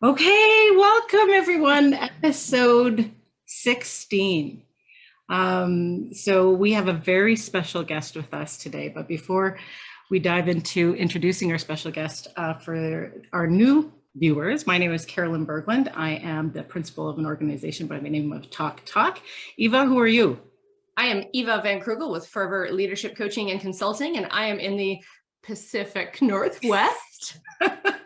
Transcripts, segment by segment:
Okay, welcome everyone, episode 16. So we have a very special guest with us today, but before we dive into introducing our special guest for our new viewers, my name is Caroline Berglund. I am the principal of an organization by the name of Talk Talk. Eva, who are you? I am Eva Van Krugel with Fervor Leadership Coaching and Consulting, and I am in the Pacific Northwest.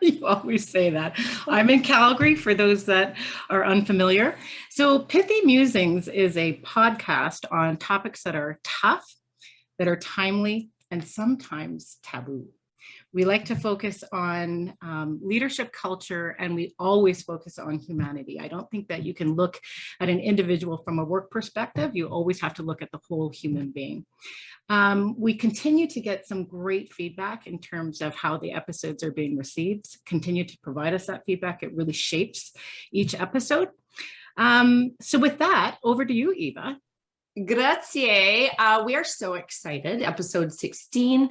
You always say that. I'm in Calgary, for those that are unfamiliar. So Pithy Musings is a podcast on topics that are tough, that are timely, and sometimes taboo. We like to focus on leadership culture, and we always focus on humanity. I don't think that you can look at an individual from a work perspective. You always have to look at the whole human being. We continue to get some great feedback in terms of how the episodes are being received. Continue to provide us that feedback. It really shapes each episode. So with that, over to you, Eva. Grazie. We are so excited. Episode 16,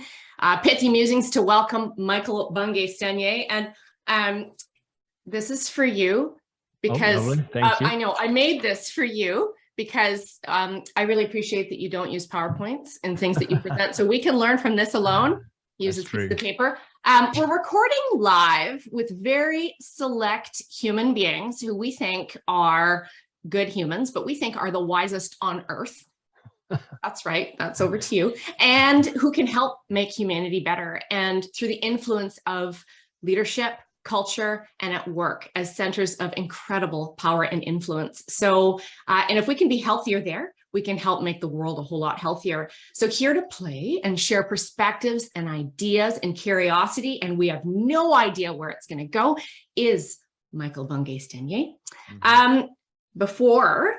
Pithy Musings, to welcome Michael Bungay Stanier. And this is for you because I know I made this for you because I really appreciate that you don't use PowerPoints and things that you present. So we can learn from this alone. Use this piece of paper. We're recording live with very select human beings who we think are good humans, but we think are the wisest on earth. That's right. That's over to you. And who can help make humanity better. And through the influence of leadership, culture, and at work as centers of incredible power and influence. So, and if we can be healthier there, we can help make the world a whole lot healthier. So here to play and share perspectives and ideas and curiosity, and we have no idea where it's going to go, is Michael Bungay Stanier. Before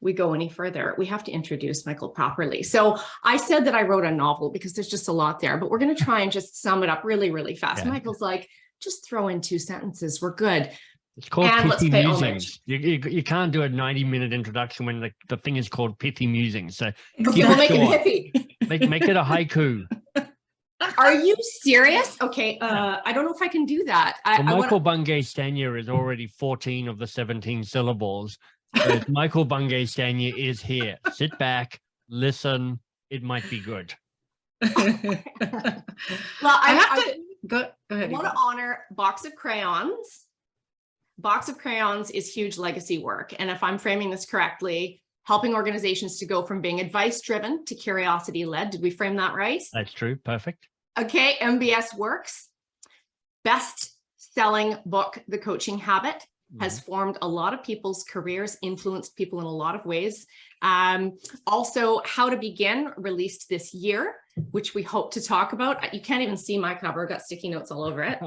we go any further, we have to introduce Michael properly. So I said that I wrote a novel because there's just a lot there, but we're going to try and just sum it up really, really fast. Yeah. Michael's like, just throw in 2 sentences. We're good. It's called Pithy Musings. You can't do a 90-minute introduction when the thing is called Pithy Musings. So we'll make it pithy. Make it a haiku. Are you serious? Okay, I don't know if I can do that. Michael Bungay Stanier is already 14 of the 17 syllables. So Michael Bungay Stanier is here. Sit back, listen. It might be good. Well, I have to go ahead. I want to honor Box of Crayons. Box of Crayons is huge legacy work. And if I'm framing this correctly, helping organizations to go from being advice-driven to curiosity-led. Did we frame that right? That's true. Perfect. Okay, MBS Works. Best-selling book, The Coaching Habit, has formed a lot of people's careers, influenced people in a lot of ways. Also, How to Begin, released this year, which we hope to talk about. You can't even see my cover. I've got sticky notes all over it.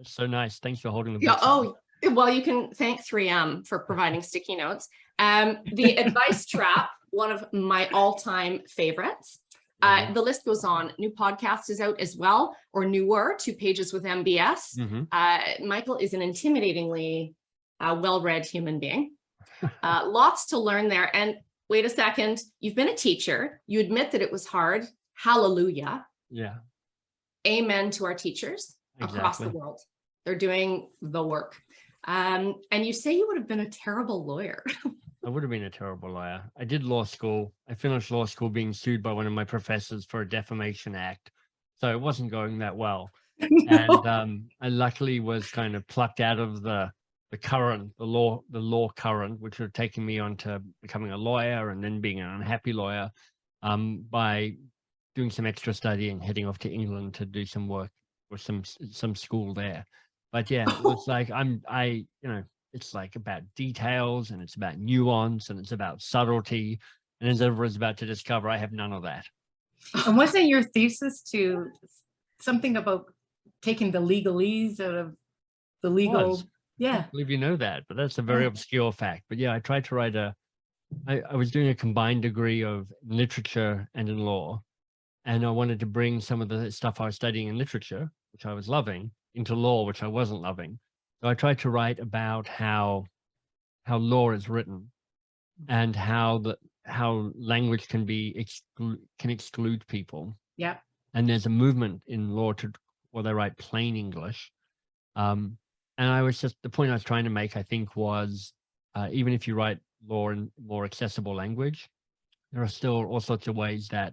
So nice. Thanks for holding the book. Yeah, oh, well, you can thank 3M for providing sticky notes. The Advice Trap, one of my all-time favorites. The list goes on. New podcast is out as well, or newer, 2 pages with MBS. Michael is an intimidatingly well-read human being. Lots to learn there. And wait a second, you've been a teacher. You admit that it was hard. Hallelujah. Yeah. Amen to our teachers across the world. They're doing the work. And you say you would have been a terrible lawyer. I would have been a terrible lawyer. I did law school. I finished law school being sued by one of my professors for a defamation act. So it wasn't going that well. No. And I luckily was kind of plucked out of the law current, which would have taken me on to becoming a lawyer and then being an unhappy lawyer, by doing some extra study and heading off to England to do some work with some school there. But yeah, it was like it's like about details, and it's about nuance, and it's about subtlety. And as everyone's about to discover, I have none of that. And wasn't your thesis to something about taking the legalese out of the legal? Was. Yeah. I believe you know that, but that's a very Yeah. obscure fact. But yeah, I tried to write I was doing a combined degree of literature and in law, and I wanted to bring some of the stuff I was studying in literature, which I was loving, into law, which I wasn't loving. So I tried to write about how law is written, and how language can exclude people. Yeah. And there's a movement in law where they write plain English. And the point I was trying to make, I think, was even if you write law in more accessible language, there are still all sorts of ways that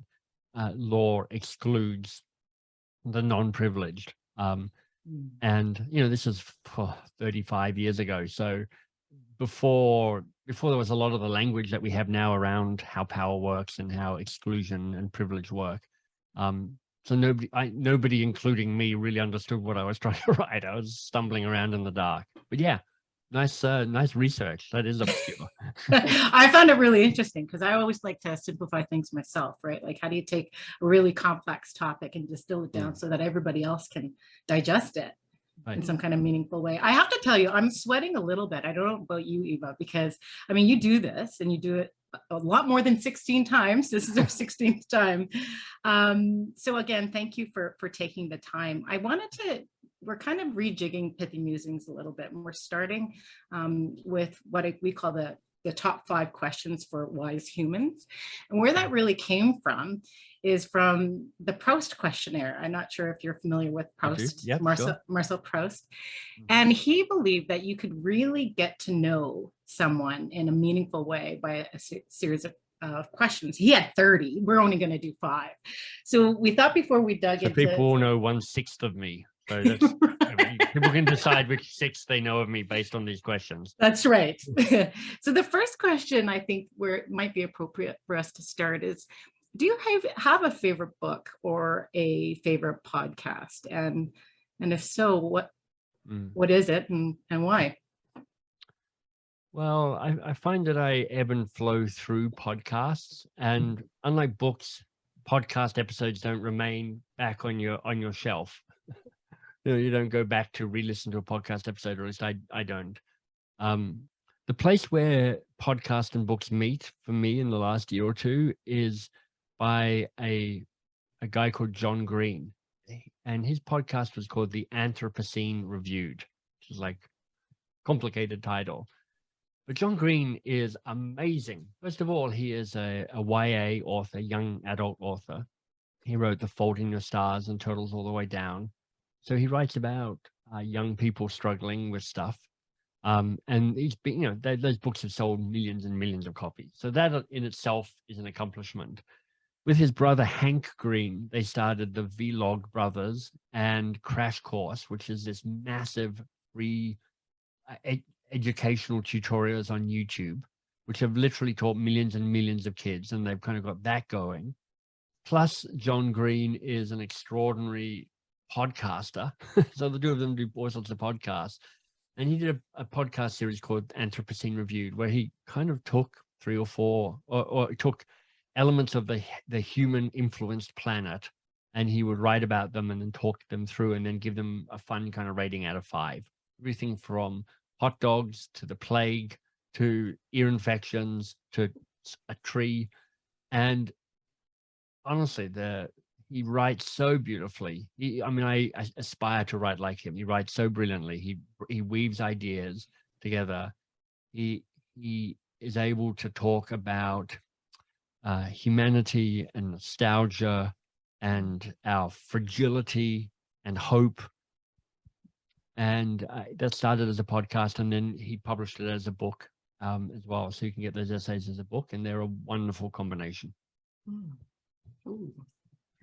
law excludes the non-privileged. And, this is 35 years ago. So before there was a lot of the language that we have now around how power works and how exclusion and privilege work. So nobody, including me, really understood what I was trying to write. I was stumbling around in the dark. But yeah, nice research. That is obscure. I found it really interesting because I always like to simplify things myself, right? Like, how do you take a really complex topic and distill it down so that everybody else can digest it in some kind of meaningful way? I have to tell you, I'm sweating a little bit. I don't know about you, Eva, because I mean, you do this and you do it a lot more than 16 times. This is our 16th time. So again, thank you for taking the time. We're kind of rejigging Pithy Musings a little bit, and we're starting with what we call the top 5 questions for wise humans. And where that really came from is from the Proust questionnaire. I'm not sure if you're familiar with Proust, yep, Marcel Proust. And he believed that you could really get to know someone in a meaningful way by a series of questions. He had 30. We're only going to do 5. So we thought before we dug into... people all know 1/6 of me. So that's, people can decide which 6 they know of me based on these questions. That's right. So the first question, I think, where it might be appropriate for us to start is, do you have a favorite book or a favorite podcast? And if so, what is it and why? Well, I find that I ebb and flow through podcasts, and unlike books, podcast episodes don't remain back on your shelf. You don't go back to re-listen to a podcast episode, or at least I don't. The place where podcast and books meet for me in the last year or two is by a guy called John Green, and his podcast was called The Anthropocene Reviewed, which is like complicated title. But John Green is amazing. First of all, he is a YA author, young adult author. He wrote The Fault in Your Stars and Turtles All the Way Down. So he writes about young people struggling with stuff. And he's been, those books have sold millions and millions of copies. So that in itself is an accomplishment. With his brother, Hank Green, they started the Vlog Brothers and Crash Course, which is this massive free educational tutorials on YouTube, which have literally taught millions and millions of kids. And they've kind of got that going. Plus, John Green is an extraordinary podcaster. So the 2 of them do all sorts of podcasts. And he did a podcast series called Anthropocene Reviewed, where he kind of took 3 or 4, or took elements of the human influenced planet, and he would write about them and then talk them through and then give them a fun kind of rating out of 5. Everything from hot dogs to the plague to ear infections to a tree. And honestly, he writes so beautifully. I aspire to write like him. He writes so brilliantly. He weaves ideas together. He is able to talk about humanity and nostalgia and our fragility and hope. And that started as a podcast, and then he published it as a book as well. So you can get those essays as a book, and they're a wonderful combination. Ooh,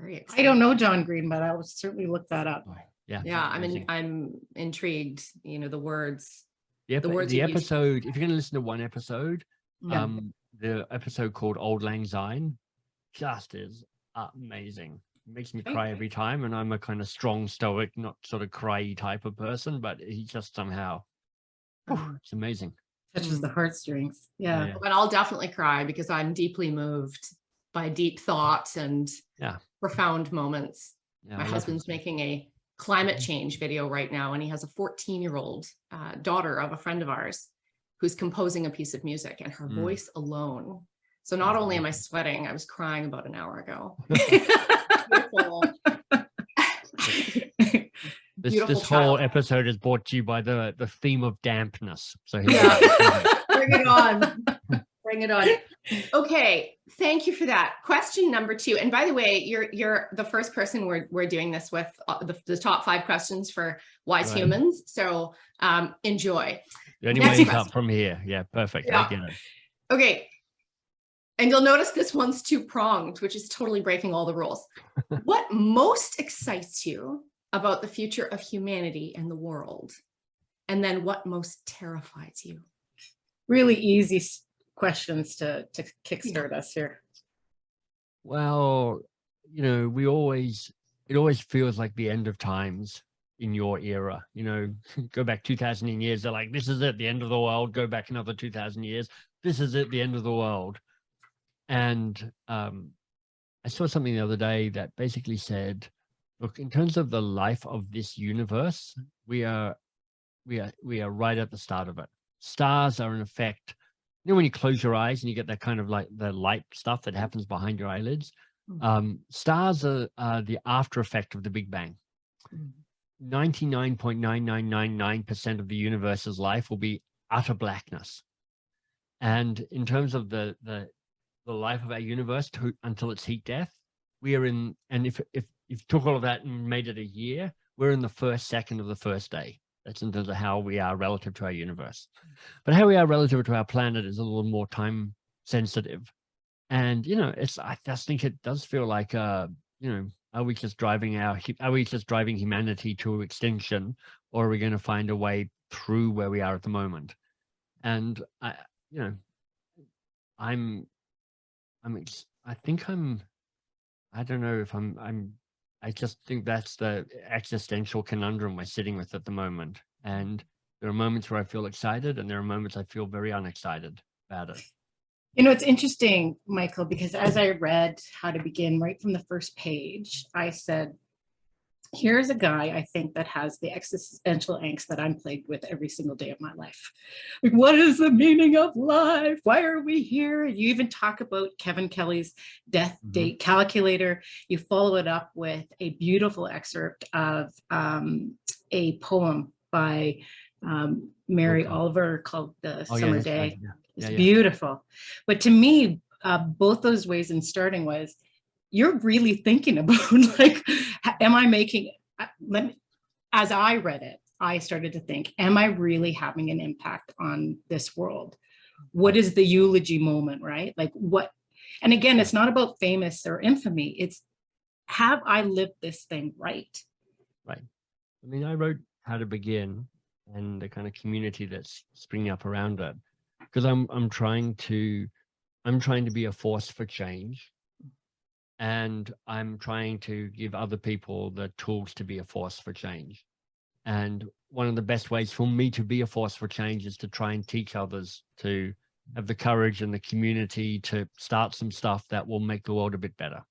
very exciting. I don't know John Green, but I will certainly look that up. Yeah. I'm intrigued. The words. Yeah, the words the you episode. If you're going to listen to one episode, Yeah. the episode called Old Lang Syne just is amazing. It makes me cry every time, and I'm a kind of strong, stoic, not sort of cryy type of person, but he just somehow It's amazing. Touches the heartstrings. Yeah, Yeah. yeah. But I'll definitely cry because I'm deeply moved by deep thoughts and Yeah. profound moments. Yeah, My I love husband's it. making a climate change video right now, and he has a 14-year-old daughter of a friend of ours who's composing a piece of music, and her voice alone. So not That's only am I amazing. sweating, I was crying about an hour ago. Beautiful This whole child. episode is brought to you by the theme of dampness. So here Yeah. we go. Bring it on. Bring it on. Okay, thank you for that. Question number 2. And by the way, you're the first person we're doing this with, the top 5 questions for wise Right. humans. So enjoy. The only Next way is question. up from here. Yeah, perfect. Yeah. I get it. Okay. And you'll notice this one's 2-pronged, which is totally breaking all the rules. What most excites you about the future of humanity and the world? And then what most terrifies you? Really easy questions to kickstart us here. Well, you know, it always feels like the end of times in your era. You know, go back 2,000 years, they're like, this is it, the end of the world. Go back another 2,000 years, this is it, the end of the world. And I saw something the other day that basically said, look, in terms of the life of this universe, we are right at the start of it. Stars are in effect, you know, when you close your eyes and you get that kind of like the light stuff that happens behind your eyelids. Stars are the after effect of the Big Bang. 99.9999% of the universe's life will be utter blackness. And in terms of the life of our universe until its heat death, we are in, and if you took all of that and made it a year, we're in the first second of the first day. That's in terms of how we are relative to our universe. But how we are relative to our planet is a little more time sensitive. And, you know, I just think it does feel like, you know, are we just driving humanity to extinction, or are we going to find a way through where we are at the moment? And I just think that's the existential conundrum we're sitting with at the moment. And there are moments where I feel excited, and there are moments I feel very unexcited about it. You know, it's interesting, Michael, because as I read How to Begin right from the first page, I said, here's a guy, I think, that has the existential angst that I'm plagued with every single day of my life. Like, what is the meaning of life? Why are we here? You even talk about Kevin Kelly's death date calculator. You follow it up with a beautiful excerpt of a poem by Mary Oliver called The Summer Day. Right. It's beautiful. But to me, both those ways in starting was, you're really thinking about, like, am I making, as I read it, I started to think, am I really having an impact on this world? What is the eulogy moment, right? Like what, and again, it's not about famous or infamy. It's, have I lived this thing right? Right. I mean, I wrote How to Begin and the kind of community that's springing up around it, because I'm trying to be a force for change. And I'm trying to give other people the tools to be a force for change. And one of the best ways for me to be a force for change is to try and teach others to have the courage and the community to start some stuff that will make the world a bit better.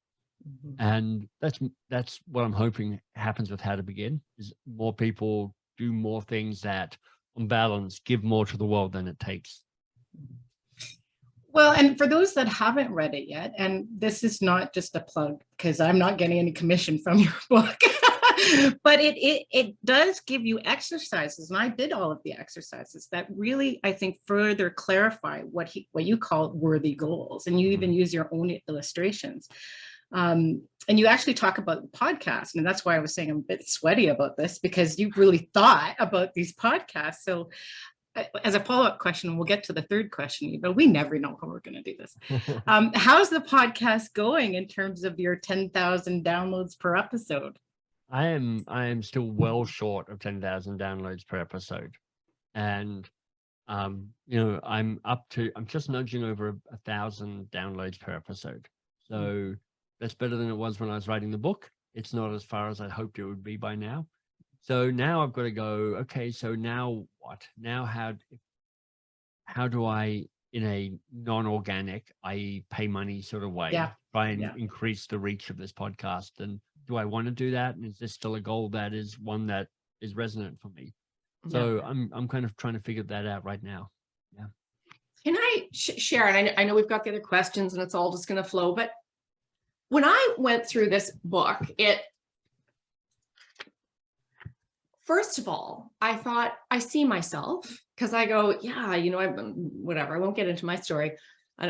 And that's what I'm hoping happens with How to Begin, is more people do more things that, on balance, give more to the world than it takes. Well, and for those that haven't read it yet, and this is not just a plug because I'm not getting any commission from your book, but it does give you exercises, and I did all of the exercises that really, I think, further clarify what you call worthy goals, and you even use your own illustrations. And you actually talk about the podcast, and that's why I was saying I'm a bit sweaty about this, because you've really thought about these podcasts. So as a follow-up question, we'll get to the third question, but we never know how we're going to do this. How's the podcast going in terms of your 10,000 downloads per episode? I am still well short of 10,000 downloads per episode. And, you know, I'm just nudging over 1,000 downloads per episode. So that's better than it was when I was writing the book. It's not as far as I hoped it would be by now, So now I've got to go, okay, so now what? Now how do I, in a non-organic, i.e. pay money sort of way, Yeah. try and Yeah. increase the reach of this podcast? And do I want to do that? And is this still a goal that is one that is resonant for me? So I'm kind of trying to figure that out right now. Yeah. Can I share? And I know we've got the other questions and it's all just going to flow, but when I went through this book, first of all, I thought I see myself because I go, yeah, whatever. I won't get into my story.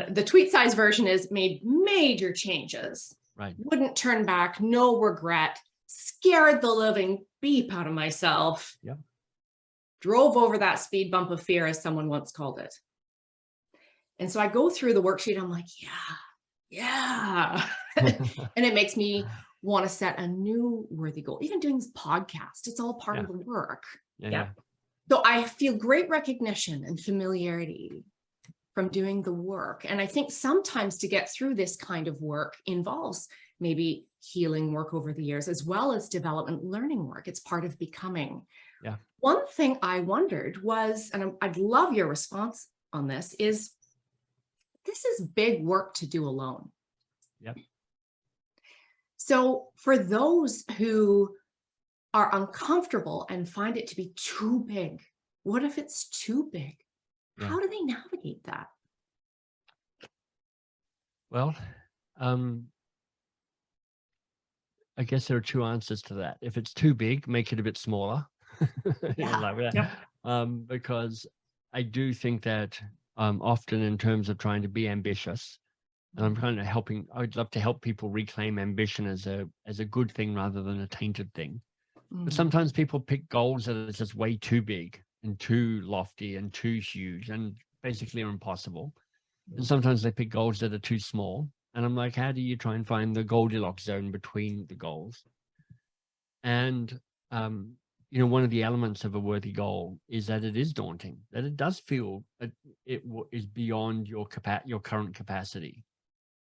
The tweet size version is made major changes. Right. Wouldn't turn back. No regret. Scared the living beep out of myself. Yeah. Drove over that speed bump of fear, as someone once called it. And so I go through the worksheet. I'm like, yeah. And it makes me want to set a new worthy goal. Even doing this podcast, it's all part of the work. Yeah. So I feel great recognition and familiarity from doing the work. And I think sometimes to get through this kind of work involves maybe healing work over the years, as well as development learning work. It's part of becoming. Yeah. One thing I wondered was, and I'd love your response on this, is this is big work to do alone. Yep. So for those who are uncomfortable and find it to be too big, what if it's too big? Yeah. How do they navigate that? Well, I guess there are two answers to that. If it's too big, make it a bit smaller. Because I do think that often in terms of trying to be ambitious, and I'm kind of I'd love to help people reclaim ambition as a good thing rather than a tainted thing. But sometimes people pick goals that are just way too big and too lofty and too huge and basically are impossible. And sometimes they pick goals that are too small. And I'm like, how do you try and find the Goldilocks zone between the goals? And, one of the elements of a worthy goal is that it is daunting, that it does feel that it is beyond your current capacity.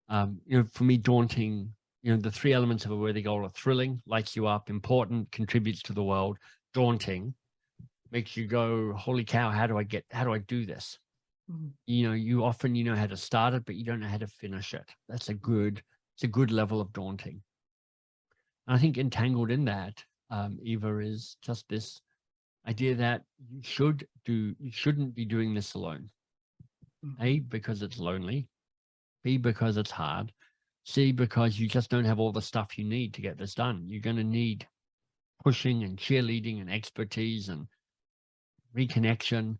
For me, daunting, the three elements of a worthy goal are thrilling, lights you up, important, contributes to the world. Daunting makes you go, holy cow, how do I do this? You often, how to start it, but you don't know how to finish it. It's a good level of daunting. And I think entangled in that, Eva, is just this idea that you shouldn't be doing this alone. A, because it's lonely. B, because it's hard. C, because you just don't have all the stuff you need to get this done. You're going to need pushing and cheerleading and expertise and reconnection.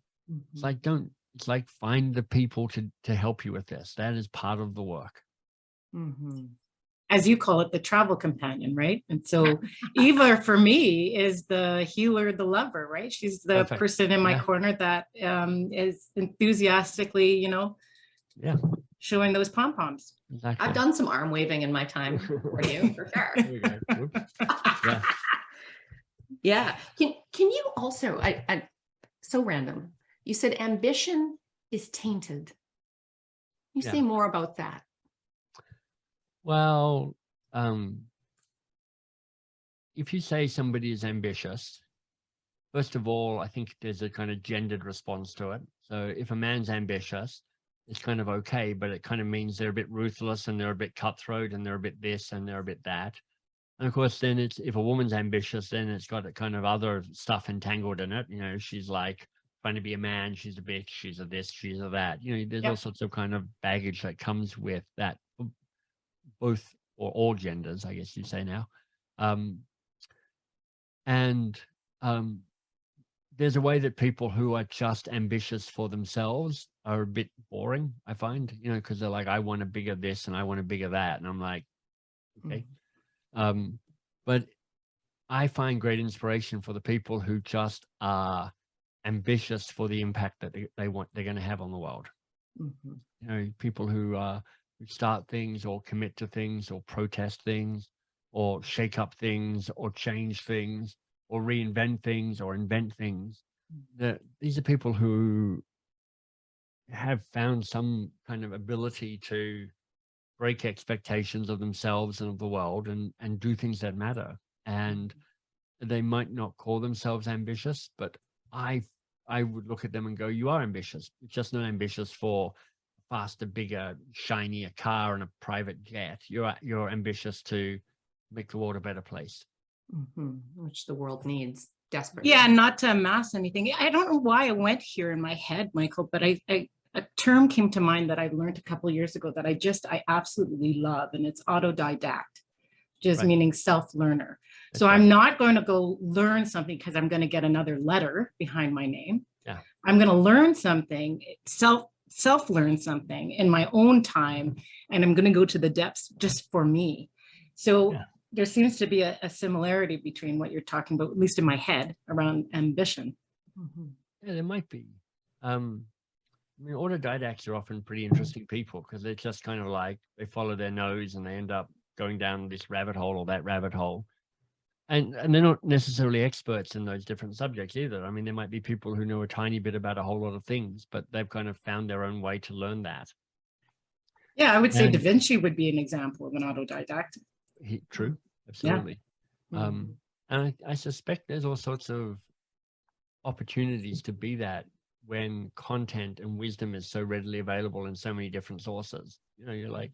It's like find the people to help you with this. That is part of the work. As you call it, the travel companion, right? And so Eva, for me, is the healer, the lover, right? She's the Perfect. person in my corner that is enthusiastically, showing those pom-poms. Exactly. I've done some arm waving in my time for you, for sure. There we go. Yeah. Can you also, I so random, you said ambition is tainted. You say more about that? Well, if you say somebody is ambitious, first of all, I think there's a kind of gendered response to it. So if a man's ambitious, it's kind of okay, but it kind of means they're a bit ruthless and they're a bit cutthroat and they're a bit this and they're a bit that. And of course, then if a woman's ambitious, then it's got a kind of other stuff entangled in it. She's like trying to be a man, she's a bitch, she's a this, she's a that. There's all sorts of kind of baggage that comes with that, both or all genders, I guess you'd say now. There's a way that people who are just ambitious for themselves are a bit boring, I find, because they're like, I want a bigger this and I want a bigger that. And I'm like, okay. But I find great inspiration for the people who just are ambitious for the impact that they're going to have on the world. People who start things or commit to things or protest things or shake up things or change things or reinvent things or invent things. These are people who have found some kind of ability to break expectations of themselves and of the world and do things that matter. And they might not call themselves ambitious, but I would look at them and go, you are ambitious. It's just not ambitious for a faster, bigger, shinier car and a private jet. You're ambitious to make the world a better place. Which the world needs desperately. Yeah, not to amass anything. I don't know why I went here in my head, Michael, but a term came to mind that I learned a couple of years ago that I absolutely love, and it's autodidact, just Right. meaning self-learner. That's So right. I'm not going to go learn something because I'm going to get another letter behind my name. Yeah. I'm going to learn something, self-learn something in my own time, and I'm going to go to the depths just for me. So Yeah. there seems to be a similarity between what you're talking about, at least in my head, around ambition. Yeah, there might be. I mean, autodidacts are often pretty interesting people because they're just kind of like, they follow their nose and they end up going down this rabbit hole or that rabbit hole. And they're not necessarily experts in those different subjects either. I mean, there might be people who know a tiny bit about a whole lot of things, but they've kind of found their own way to learn that. Yeah, I would say And- Da Vinci would be an example of an autodidact. True, absolutely. Yeah. And I suspect there's all sorts of opportunities to be that when content and wisdom is so readily available in so many different sources. You know, you're like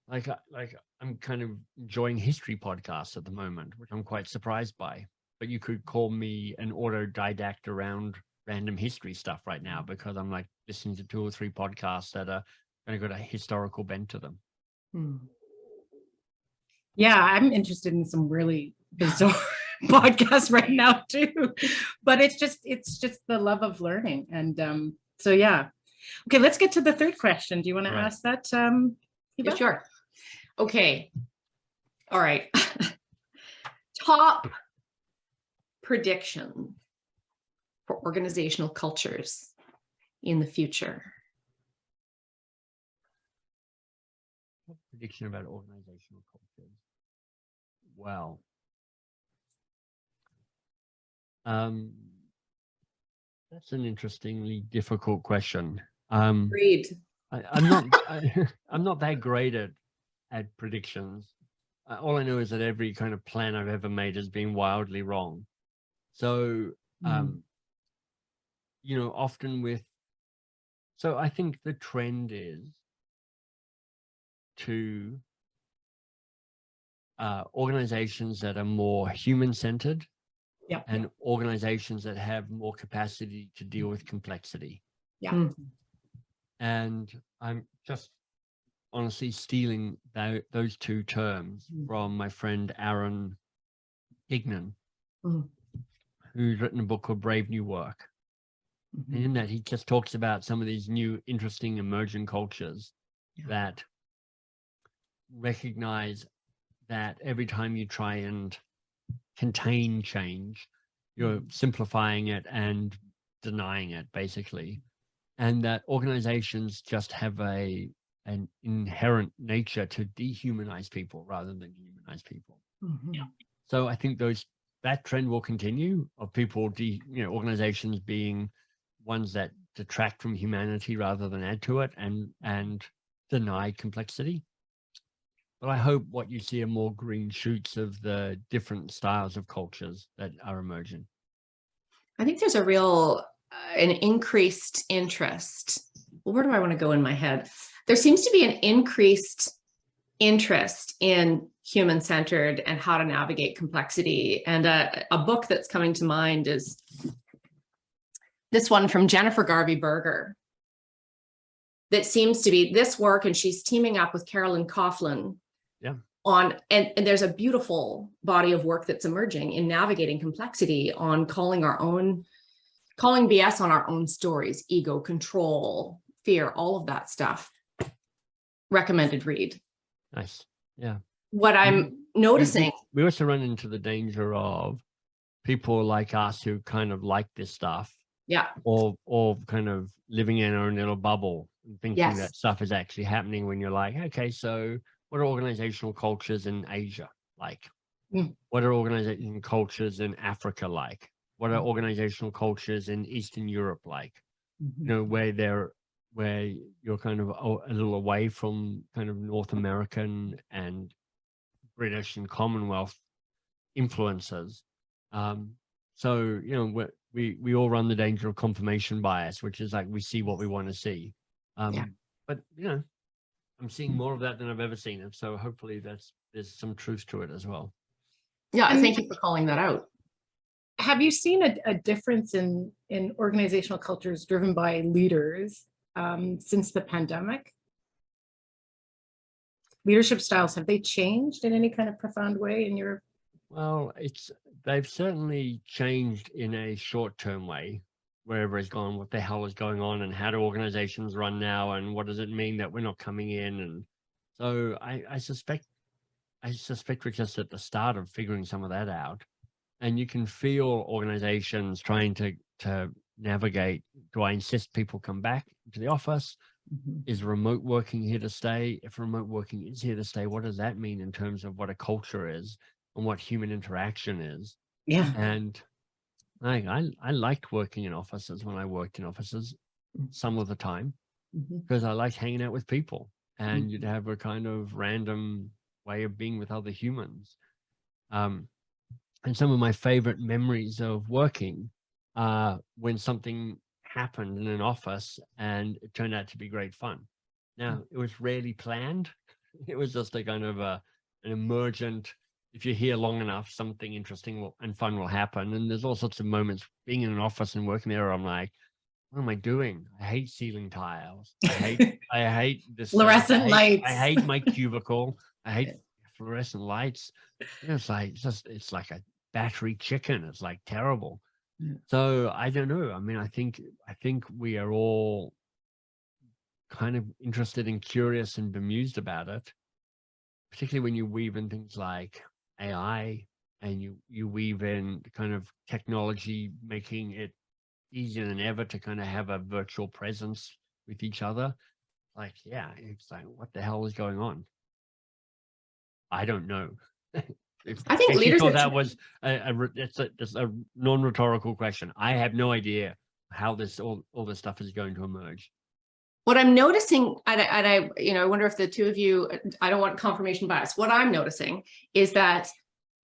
I'm kind of enjoying history podcasts at the moment, which I'm quite surprised by. But you could call me an autodidact around random history stuff right now because I'm like listening to 2 or 3 podcasts that are going to got a historical bent to them. Yeah, I'm interested in some really bizarre podcasts right now too. But it's just the love of learning. And so yeah. Okay, let's get to the third question. Do you want to Right. ask that? Yeah, sure. Okay. All right. Top prediction for organizational cultures in the future. Prediction about organizational cultures. Well, that's an interestingly difficult question. Agreed. I'm not that great at predictions. All I know is that every kind of plan I've ever made has been wildly wrong. So, you know, often so I think the trend is to organizations that are more human-centered and organizations that have more capacity to deal with complexity. Yeah. And I'm just honestly stealing those 2 terms from my friend Aaron Ignan, who's written a book called Brave New Work. And in that, he just talks about some of these new, interesting, emerging cultures that recognize that every time you try and contain change, you're simplifying it and denying it, basically. And that organizations just have an inherent nature to dehumanize people rather than humanize people. So I think that trend will continue of people, organizations being ones that detract from humanity rather than add to it and deny complexity. But I hope what you see are more green shoots of the different styles of cultures that are emerging. I think there's a real, an increased interest. Well, where do I want to go in my head? There seems to be an increased interest in human-centered and how to navigate complexity. And a book that's coming to mind is this one from Jennifer Garvey Berger. That seems to be this work, and she's teaming up with Carolyn Coughlin on, and there's a beautiful body of work that's emerging in navigating complexity on calling BS on our own stories, ego, control, fear, all of that stuff. Recommended read. Nice. Yeah. What I'm noticing. We also run into the danger of people like us who kind of like this stuff. Yeah. Or kind of living in our own little bubble and thinking that stuff is actually happening when you're like, okay, so what are organizational cultures in Asia like? What are organizational cultures in Africa like? What are organizational cultures in Eastern Europe like? You know, where you're kind of a little away from kind of North American and British and Commonwealth influences. So, we all run the danger of confirmation bias, which is like we see what we want to see. But, I'm seeing more of that than I've ever seen it. So hopefully there's some truth to it as well. Yeah, And thank you for calling that out. have you seen a difference in organizational cultures driven by leaders since the pandemic? Leadership styles, have they changed in any kind of profound way in your? Well, they've certainly changed in a short-term way. Wherever it's gone, what the hell is going on, and how do organizations run now, and what does it mean that we're not coming in? And so I suspect we're just at the start of figuring some of that out. And you can feel organizations trying to navigate. Do I insist people come back to the office? Is remote working here to stay? If remote working is here to stay, what does that mean in terms of what a culture is and what human interaction is? Yeah. And I liked working in offices when I worked in offices some of the time, because I liked hanging out with people, and you'd have a kind of random way of being with other humans. And some of my favorite memories of working when something happened in an office and it turned out to be great fun. Now, it was rarely planned. It was just a kind of an emergent, if you're here long enough, something interesting and fun will happen. And there's all sorts of moments being in an office and working there, I'm like, what am I doing? I hate ceiling tiles. I hate this Fluorescent lights. I hate my cubicle. I hate fluorescent lights. It's like a battery chicken. It's like terrible. So I don't know. I mean, I think we are all kind of interested and curious and bemused about it, particularly when you weave in things like AI, and you weave in kind of technology making it easier than ever to kind of have a virtual presence with each other. Like, yeah, it's like, what the hell is going on? I don't know. I think leaders thought that was it's a non-rhetorical question. I have no idea how all this stuff is going to emerge. What I'm noticing, and I wonder if the two of you, I don't want confirmation bias. What I'm noticing is that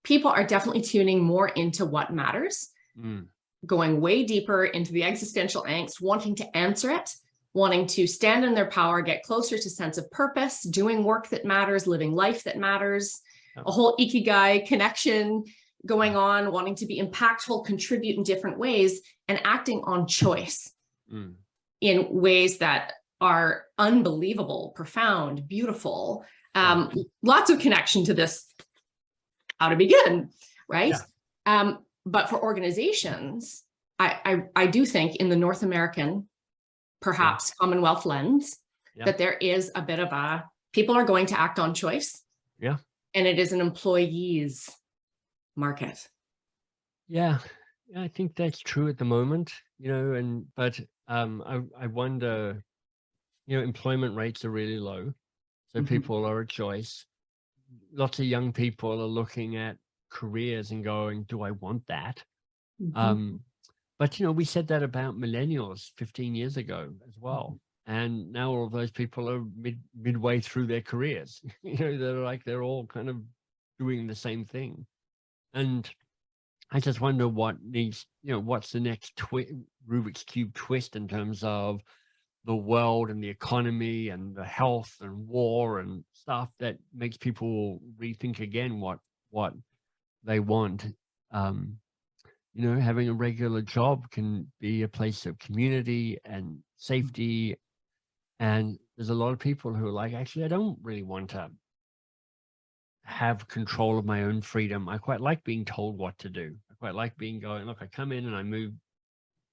people are definitely tuning more into what matters, going way deeper into the existential angst, wanting to answer it, wanting to stand in their power, get closer to sense of purpose, doing work that matters, living life that matters, a whole ikigai connection going on, wanting to be impactful, contribute in different ways, and acting on choice in ways that are unbelievable, profound, beautiful. Lots of connection to this, how to begin, right? Yeah. But for organizations, I do think in the North American, perhaps Commonwealth lens, that there is a bit of people are going to act on choice. Yeah. And it is an employees market. Yeah, I think that's true at the moment, but I wonder, employment rates are really low. So people are a choice. Lots of young people are looking at careers and going, do I want that? But, we said that about millennials 15 years ago as well. And now all of those people are midway through their careers. They're all kind of doing the same thing. And I just wonder what needs, what's the next Rubik's Cube twist in terms of the world and the economy and the health and war and stuff that makes people rethink again what they want. Having a regular job can be a place of community and safety. And there's a lot of people who are like, actually, I don't really want to have control of my own freedom. I quite like being told what to do. I quite like look, I come in and I move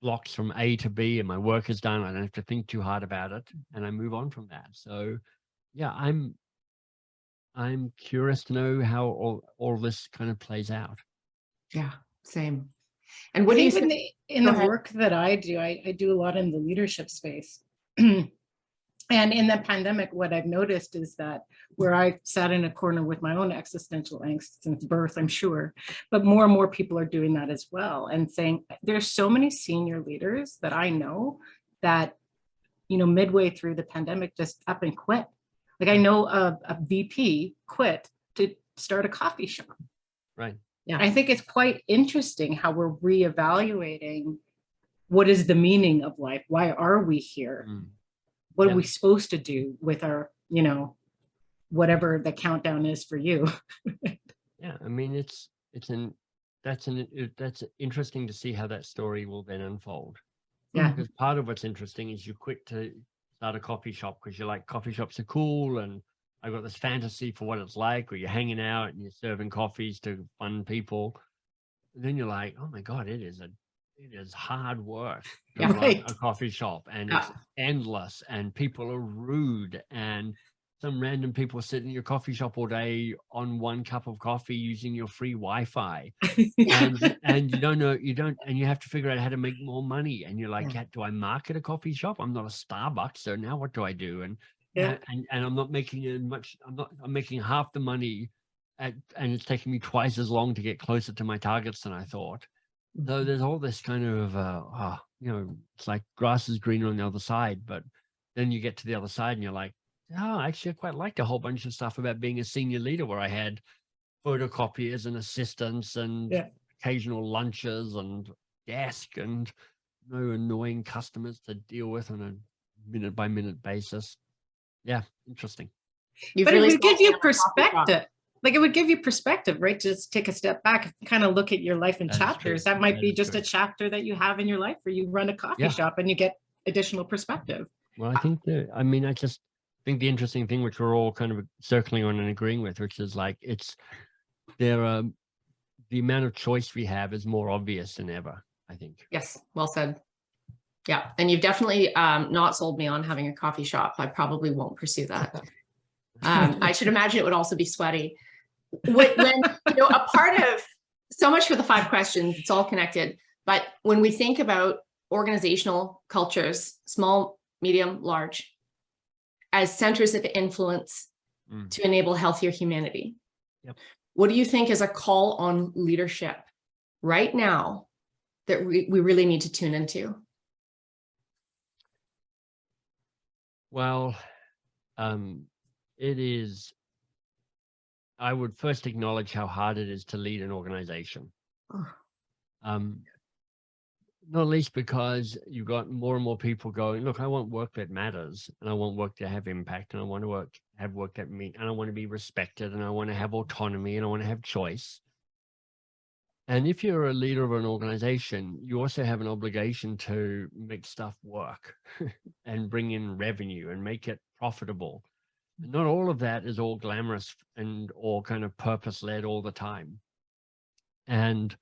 blocks from A to B and my work is done. I don't have to think too hard about it. And I move on from that. So yeah, I'm curious to know how all this kind of plays out. Yeah, same. And what do you think? In the work that I do, I do a lot in the leadership space. And in the pandemic, what I've noticed is that where I sat in a corner with my own existential angst since birth, I'm sure, but more and more people are doing that as well and saying, there's so many senior leaders that I know that, midway through the pandemic, just up and quit. Like I know a VP quit to start a coffee shop. Right. Yeah. I think it's quite interesting how we're reevaluating what is the meaning of life? Why are we here? What are we supposed to do with our, whatever the countdown is for you? Yeah, I mean, that's interesting to see how that story will then unfold. Yeah. Because part of what's interesting is you're quick to start a coffee shop because you're like, coffee shops are cool, and I've got this fantasy for what it's like, or you're hanging out and you're serving coffees to fun people. And then you're like, oh my God, it is hard work to Yeah, run right. a coffee shop, and Yeah. it's endless, and people are rude, and some random people sit in your coffee shop all day on one cup of coffee using your free Wi-Fi. And you have to figure out how to make more money. And you're like, yeah, do I market a coffee shop? I'm not a Starbucks, so now what do I do? And I'm not making I'm making half the money and it's taking me twice as long to get closer to my targets than I thought. So there's all this kind of it's like grass is greener on the other side, but then you get to the other side and you're like, oh, actually I quite liked a whole bunch of stuff about being a senior leader where I had photocopiers and assistants and occasional lunches and desk and no annoying customers to deal with on a minute by minute basis. Yeah, interesting. But it would give you perspective. Like, it would give you perspective, right? Just take a step back, kind of look at your life in chapters. That might be just a chapter that you have in your life where you run a coffee shop and you get additional perspective. Well, I just think the interesting thing, which we're all kind of circling on and agreeing with, which is like, the amount of choice we have is more obvious than ever, I think. Yes, well said. Yeah, and you've definitely not sold me on having a coffee shop. I probably won't pursue that. I should imagine it would also be sweaty. When a part of, so much for the 5 questions, it's all connected. But when we think about organizational cultures, small, medium, large, as centers of influence to enable healthier humanity, what do you think is a call on leadership right now that we really need to tune into? Well, I would first acknowledge how hard it is to lead an organization. Not least because you've got more and more people going, look, I want work that matters, and I want work to have impact, and I want to have work that and I want to be respected, and I want to have autonomy, and I want to have choice. And if you're a leader of an organization, you also have an obligation to make stuff work and bring in revenue and make it profitable. And not all of that is all glamorous and all kind of purpose-led all the time. And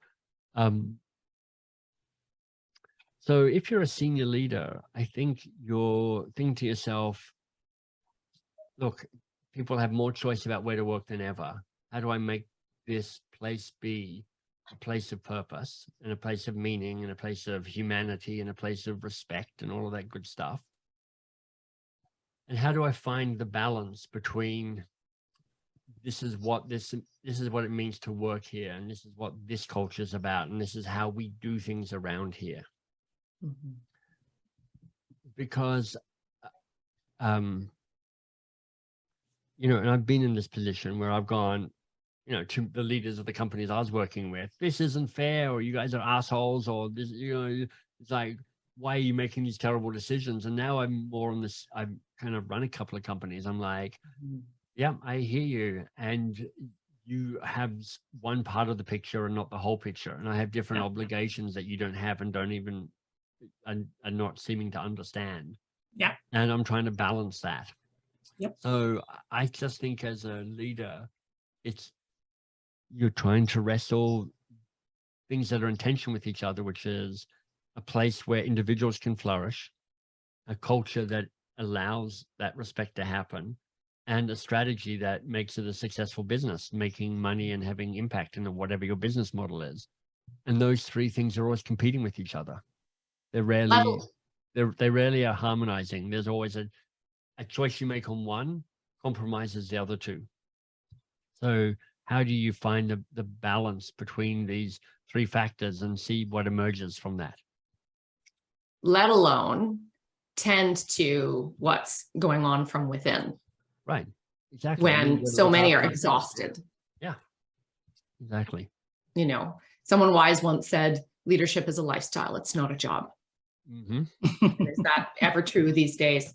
so if you're a senior leader, I think you're thinking to yourself, look, people have more choice about where to work than ever. How do I make this place be a place of purpose and a place of meaning and a place of humanity and a place of respect and all of that good stuff? And how do I find the balance between this is what it means to work here, and this is what this culture is about, and this is how we do things around here? Because and I've been in this position where I've gone, to the leaders of the companies I was working with, this isn't fair, or you guys are assholes, or this, it's like, why are you making these terrible decisions? And now I'm more on this, I've kind of run a couple of companies. I'm like, yeah, I hear you. And you have one part of the picture and not the whole picture. And I have different obligations that you don't have and don't even, are not seeming to understand. Yeah. And I'm trying to balance that. Yep. So I just think as a leader, you're trying to wrestle things that are in tension with each other, which is a place where individuals can flourish, a culture that allows that respect to happen, and a strategy that makes it a successful business, making money and having impact in whatever your business model is. And those 3 things are always competing with each other. They rarely are harmonizing. There's always a choice you make on one compromises the other 2. So how do you find the balance between these 3 factors and see what emerges from that? Let alone tend to what's going on from within. Right. Exactly. When so many are exhausted. Yeah, exactly. You know, someone wise once said, leadership is a lifestyle. It's not a job. Mm-hmm. Is that ever true these days?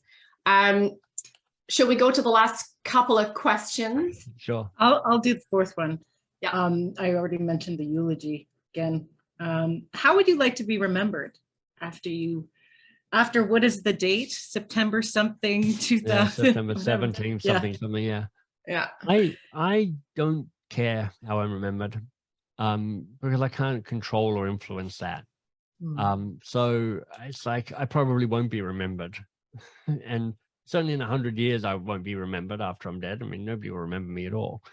Should we go to the last couple of questions? Sure. I'll do the fourth one. Yeah. I already mentioned the eulogy again. How would you like to be remembered after what is the date? September something 2000. Yeah, September whatever. 17th, Yeah. something. Yeah. Yeah. I don't care how I'm remembered, because I can't control or influence that. So it's like I probably won't be remembered, and certainly in 100 years I won't be remembered after I'm dead. I mean, nobody will remember me at all,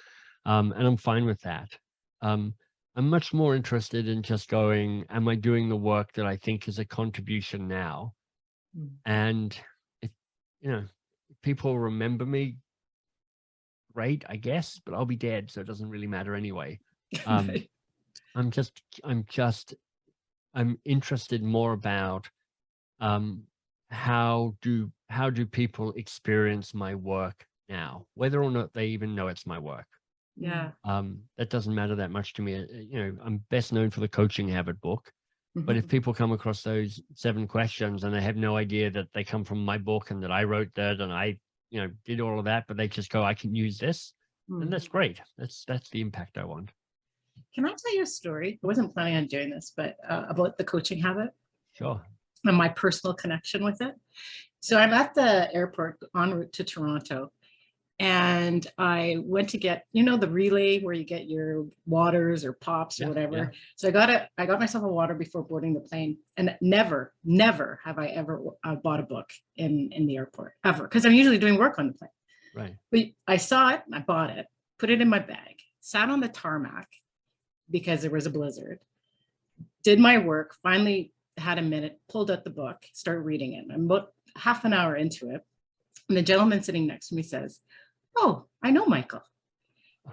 and I'm fine with that. I'm much more interested in just going, am I doing the work that I think is a contribution now? And if people remember me, great, I guess, but I'll be dead, so it doesn't really matter anyway. I'm interested more about how do people experience my work now, whether or not they even know it's my work. Yeah. That doesn't matter that much to me. I'm best known for the Coaching Habit book, but if people come across those 7 questions and they have no idea that they come from my book and that I wrote that and I did all of that, but they just go, I can use this, then that's great. That's the impact I want. Can I tell you a story? I wasn't planning on doing this, but about the coaching habit. Sure. And my personal connection with it. So I'm at the airport en route to Toronto, and I went to get, the relay where you get your waters or pops or whatever. Yeah. So I got myself a water before boarding the plane, and never have I ever bought a book in the airport ever, because I'm usually doing work on the plane. Right. But I saw it, I bought it, put it in my bag, sat on the tarmac because there was a blizzard, did my work, finally had a minute, pulled out the book, started reading it. I'm about half an hour into it, and the gentleman sitting next to me says, "Oh, I know Michael."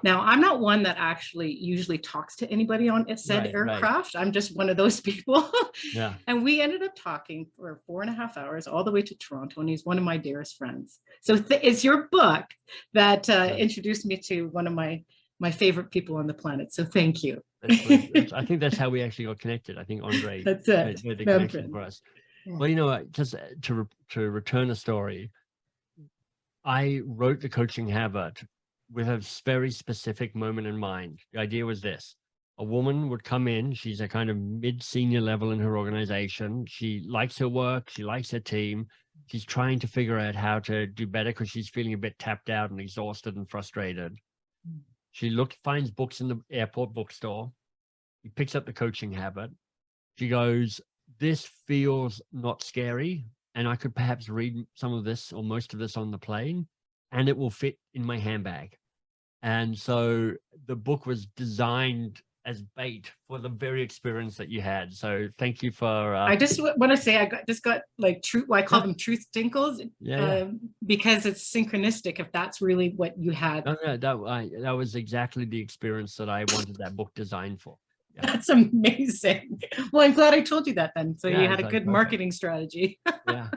Now, I'm not one that actually usually talks to anybody on said aircraft. I'm just one of those people. Yeah. And we ended up talking for 4.5 hours all the way to Toronto, and he's one of my dearest friends. So it's your book that introduced me to one of my favorite people on the planet. So thank you. I think that's how we actually got connected. I think Andre That's it. made the connection for us. Well, just to return a story, I wrote the Coaching Habit with a very specific moment in mind. The idea was this: a woman would come in, she's a kind of mid-senior level in her organization. She likes her work, she likes her team. She's trying to figure out how to do better because she's feeling a bit tapped out and exhausted and frustrated. She finds books in the airport bookstore. She picks up the Coaching Habit. She goes, "This feels not scary, and I could perhaps read some of this or most of this on the plane, and it will fit in my handbag." And so the book was designed as bait for the very experience that you had. So thank you for. I just want to say I got like truth. Well, I call them truth tinkles, because it's synchronistic. If that's really what you had. No, that was exactly the experience that I wanted that book designed for. Yeah. That's amazing. Well, I'm glad I told you that then. So you had a good perfect marketing strategy. Yeah.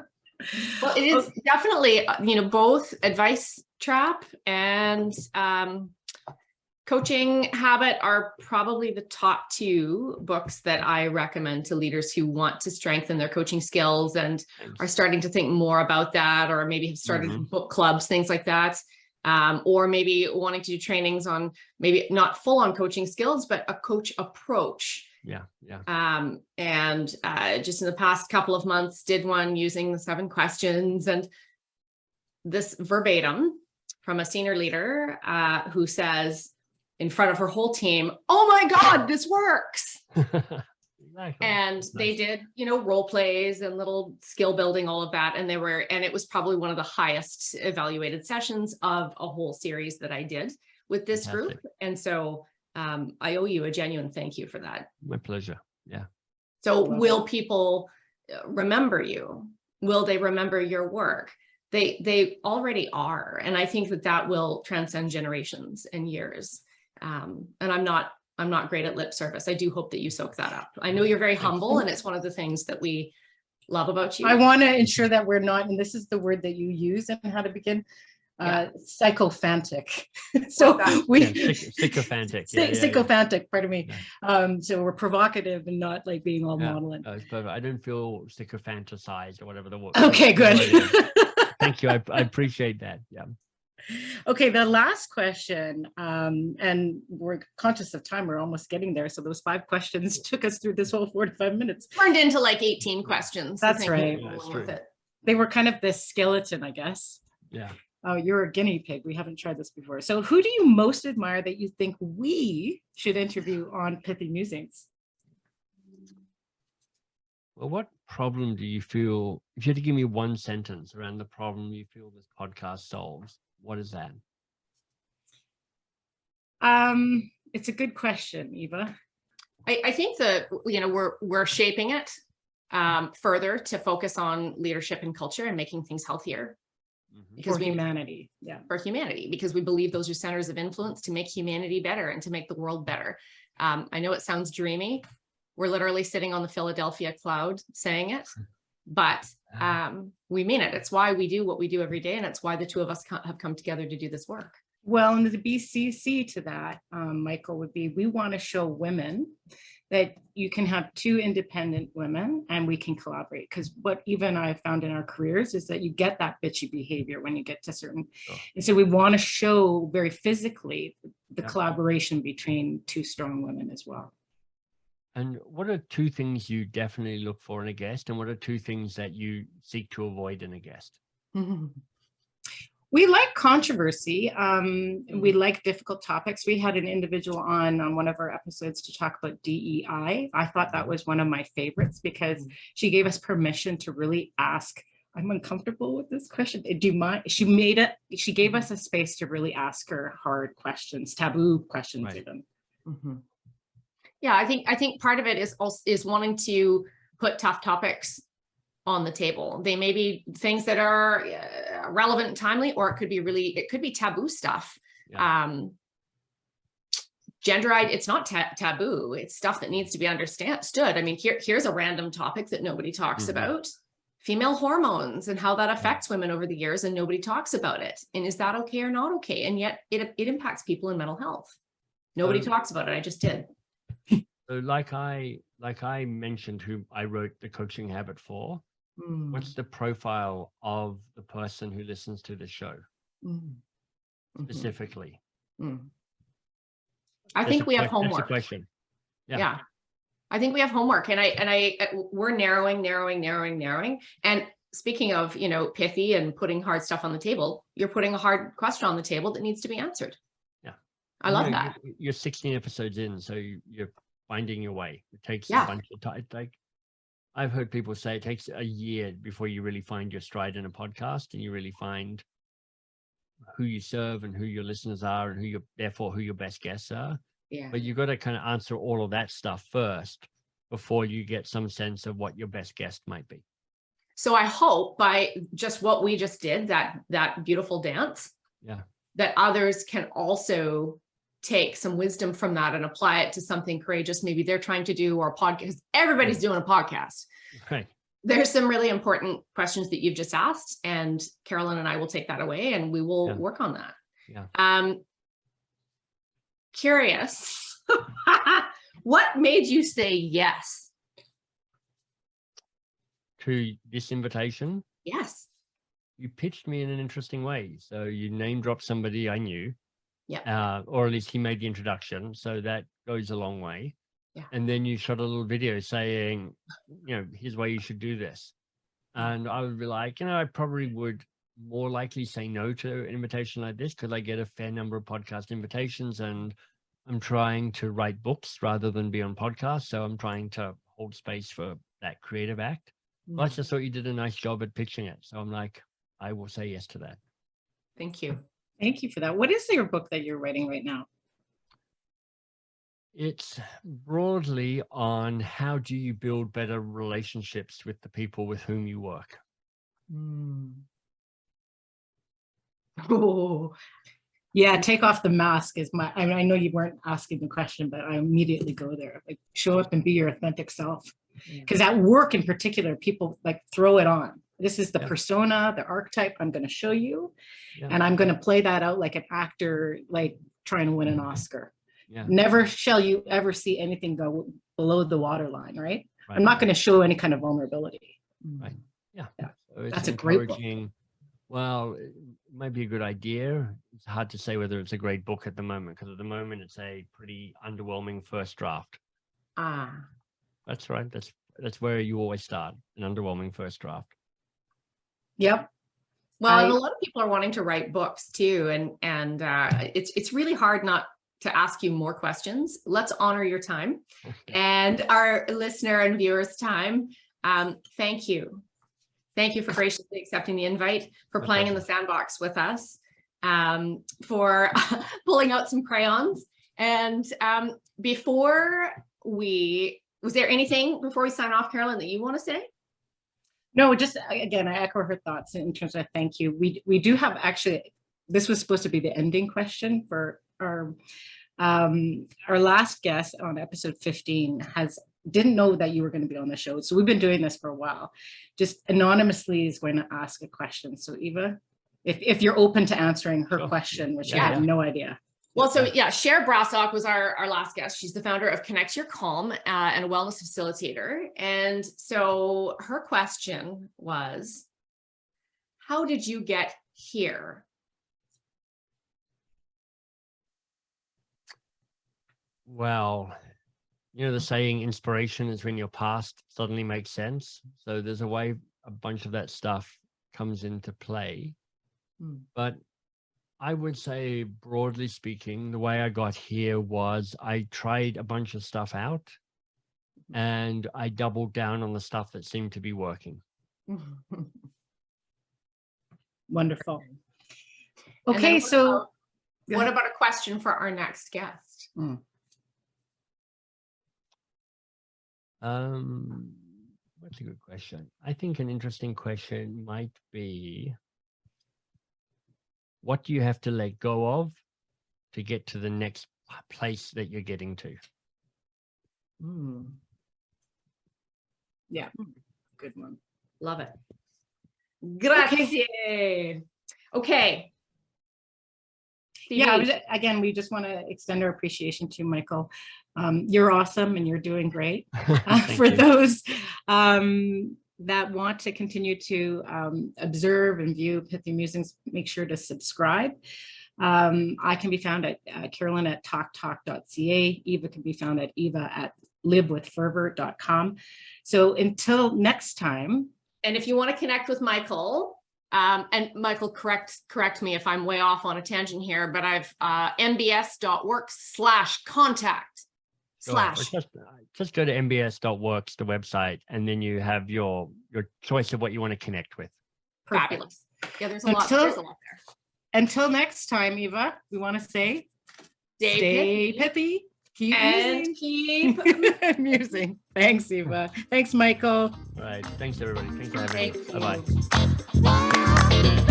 Well, it is definitely, both Advice Trap and Coaching Habit are probably the top 2 books that I recommend to leaders who want to strengthen their coaching skills and are starting to think more about that, or maybe have started book clubs, things like that. Or maybe wanting to do trainings on maybe not full on coaching skills, but a coach approach. Yeah. And just in the past couple of months, did one using the 7 questions, and this verbatim from a senior leader who says in front of her whole team, "Oh my God, this works." Exactly. And they did, role plays and little skill building, all of that. And it was probably one of the highest evaluated sessions of a whole series that I did with this group. And so I owe you a genuine thank you for that. My pleasure. Yeah. So will people remember you? Will they remember your work? They already are. And I think that will transcend generations and years. And I'm not great at lip service. I do hope that you soak that up. I know you're very humble, and it's one of the things that we love about you. I want to ensure that we're not, and this is the word that you use and how to begin, Sycophantic. So sycophantic. Sycophantic, pardon me. Yeah. So we're provocative and not like being all maudlin. It's perfect. I don't feel sycophanticized or whatever the word. Okay, good. Thank you. I appreciate that. Yeah. Okay, the last question, and we're conscious of time. We're almost getting there. So those 5 questions took us through this whole 45 minutes. Turned into like 18 questions. That's right. With it. They were kind of the skeleton, I guess. Yeah. Oh, you're a guinea pig. We haven't tried this before. So who do you most admire that you think we should interview on Pithy Musings? Well, what problem do you feel, if you had to give me one sentence around the problem you feel this podcast solves, what is that? It's a good question, Eva. I think that, we're shaping it further to focus on leadership and culture and making things healthier. Because for humanity. For humanity, because we believe those are centers of influence to make humanity better and to make the world better. I know it sounds dreamy. We're literally sitting on the Philadelphia cloud saying it, but we mean it. It's why we do what we do every day. And it's why the two of us have come together to do this work. Well, and the BCC to that, Michael, would be, we want to show women that you can have 2 independent women and we can collaborate. Because what Eva and I have found in our careers is that you get that bitchy behavior when you get to certain. And so we want to show very physically the collaboration between 2 strong women as well. And what are 2 things you definitely look for in a guest? And what are 2 things that you seek to avoid in a guest? We like controversy. We like difficult topics. We had an individual on one of our episodes to talk about DEI. I thought that was one of my favorites because she gave us permission to really ask, I'm uncomfortable with this question. Do you mind? She gave us a space to really ask her hard questions, taboo questions even. Yeah, I think part of it is wanting to put tough topics on the table. They may be things that are relevant and timely, or it could be taboo stuff. Gender, it's not taboo. It's stuff that needs to be understood. I mean, here's a random topic that nobody talks about. Female hormones and how that affects women over the years, and nobody talks about it. And is that okay or not okay? And yet it impacts people in mental health. Nobody talks about it. I just did. So like I mentioned, who I wrote The Coaching Habit for, what's the profile of the person who listens to the show specifically? I think we have homework. That's a question. Yeah. I think we have homework, and we're narrowing. And speaking of, pithy and putting hard stuff on the table, you're putting a hard question on the table that needs to be answered. Yeah. I love that. You're 16 episodes in, so you're finding your way. It takes a bunch of time. Like, I've heard people say it takes a year before you really find your stride in a podcast, and you really find who you serve and who your listeners are, and who your best guests are. Yeah. But you've got to kind of answer all of that stuff first before you get some sense of what your best guest might be. So I hope by just what we just did, that beautiful dance, that others can also take some wisdom from that and apply it to something courageous maybe they're trying to do, or podcast. Everybody's doing a podcast. Right. There's some really important questions that you've just asked, and Caroline and I will take that away and we will work on that. Yeah. Curious, what made you say yes to this invitation? Yes. You pitched me in an interesting way. So you name dropped somebody I knew. Yeah. Or at least he made the introduction. So that goes a long way. Yeah. And then you shot a little video saying, here's why you should do this. And I would be like, I probably would more likely say no to an invitation like this because I get a fair number of podcast invitations, and I'm trying to write books rather than be on podcasts. So I'm trying to hold space for that creative act. Well, I just thought you did a nice job at pitching it. So I'm like, I will say yes to that. Thank you. Thank you for that. What is your book that you're writing right now? It's broadly on how do you build better relationships with the people with whom you work. Oh, yeah. Take off the mask is I know you weren't asking the question, but I immediately go there. Like, show up and be your authentic self. Because at work in particular, people like throw it on. This is the Yeah. persona, the archetype I'm going to show you. Yeah. And I'm going to play that out like an actor, like trying to win an Oscar. Yeah. Never shall you ever see anything go below the waterline, right? Right. I'm not going to show any kind of vulnerability. Right. Yeah. Yeah. So it's That's a great book. encouraging. Well, it might be a good idea. It's hard to say whether it's a great book at the moment, because at the moment it's a pretty underwhelming first draft. Ah, That's right. That's where you always start, an underwhelming first draft. yep. Well, and a lot of people are wanting to write books too, and it's really hard not to ask you more questions. Let's honor your time and our listener and viewers' time. Thank you. Thank you for graciously accepting the invite, for playing in the sandbox with us, for pulling out some crayons. And was there anything before we sign off, Caroline, that you want to say? No, just again, I echo her thoughts in terms of thank you. We do have actually, this was supposed to be the ending question for our last guest on episode 15 didn't know that you were going to be on the show. So we've been doing this for a while. Just anonymously is going to ask a question. So Eva, if you're open to answering her question, which you have no idea. Well, so yeah, Cher Brassock was our last guest. She's the founder of Connect Your Calm and a wellness facilitator. And so her question was, how did you get here? Well, you know the saying, inspiration is when your past suddenly makes sense. So there's a way a bunch of that stuff comes into play. But I would say, broadly speaking, the way I got here was I tried a bunch of stuff out and I doubled down on the stuff that seemed to be working. Wonderful. Okay, so what about a question for our next guest? That's a good question. I think an interesting question might be, what do you have to let go of to get to the next place that you're getting to? Yeah, good one. Love it. Grazie. Okay. Yeah, again, we just want to extend our appreciation to Michael. You're awesome and you're doing great. For those that want to continue to observe and view Pithy Musings, make sure to subscribe. I can be found at Caroline at talktalk.ca. Eva can be found at Eva at livewithfervor.com. So until next time. And if you want to connect with Michael, and Michael, correct me if I'm way off on a tangent here, but I've mbs.works/contact/ Just go to mbs.works, the website, and then you have your choice of what you want to connect with. Fabulous. Yeah, there's a lot there. Until next time, Eva, we want to say stay pithy. Keep musing. Thanks, Eva. Thanks, Michael. All right. Thanks, everybody. Thanks for having me. Bye-bye.